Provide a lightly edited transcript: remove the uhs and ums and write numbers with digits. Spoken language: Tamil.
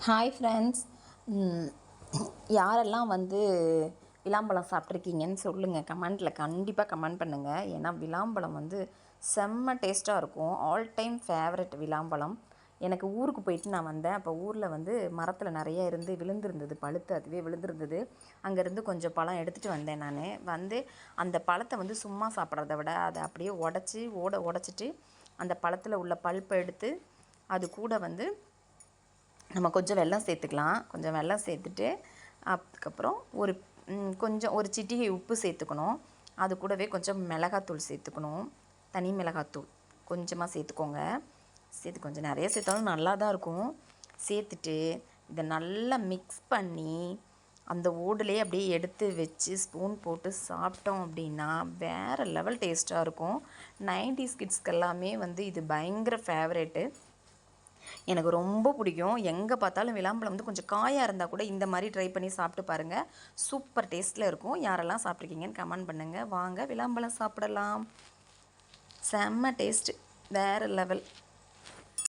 Hi friends. யாரெல்லாம் விளாம்பழம் சாப்பிட்ருக்கீங்கன்னு சொல்லுங்கள், கமெண்ட்டில் கண்டிப்பாக கமெண்ட் பண்ணுங்கள். ஏன்னா விளாம்பழம் செம்ம டேஸ்ட்டாக இருக்கும். ஆல் டைம் ஃபேவரட் விளாம்பழம். எனக்கு ஊருக்கு போயிட்டு நான் வந்தேன். அப்போ ஊரில் மரத்தில் நிறைய விழுந்திருந்தது, பழுத்து அதுவே விழுந்திருந்தது. அங்கேருந்து கொஞ்சம் பழம் எடுத்துகிட்டு வந்தேன். நான் அந்த பழத்தை சும்மா சாப்பிட்றத விட அதை அப்படியே உடச்சிட்டு அந்த பழத்தில் உள்ள பல்ப்பை எடுத்து அது கூட நம்ம கொஞ்சம் வெல்லம் சேர்த்துக்கலாம். கொஞ்சம் வெல்லம் சேர்த்துட்டு அதுக்கப்புறம் ஒரு சிட்டிகை உப்பு சேர்த்துக்கணும். அது கூடவே கொஞ்சம் மிளகாத்தூள் சேர்த்துக்கணும். தனி மிளகாத்தூள் கொஞ்சமாக சேர்த்துக்கோங்க. சேர்த்து கொஞ்சம் நிறைய சேர்த்தாலும் நல்லா தான் இருக்கும். சேர்த்துட்டு இதை நல்லா மிக்ஸ் பண்ணி அந்த ஓடுலேயே அப்படியே எடுத்து வச்சு ஸ்பூன் போட்டு சாப்பிட்டோம் அப்படின்னா வேறு லெவல் டேஸ்ட்டாக இருக்கும். 90s கிட்ஸ்க்கெல்லாமே இது பயங்கர ஃபேவரேட்டு. எனக்கு ரொம்ப பிடிக்கும். எங்கே பார்த்தாலும் விளாம்பழம் கொஞ்சம் காயாக இருந்தால் கூட இந்த மாதிரி ட்ரை பண்ணி சாப்பிட்டு பாருங்கள். சூப்பர் டேஸ்ட்டில் இருக்கும். யாரெல்லாம் சாப்பிட்ருக்கீங்கன்னு கமெண்ட் பண்ணுங்கள். வாங்க விளாம்பழம் சாப்பிடலாம். செம்ம டேஸ்ட்டு, வேறு லெவல்.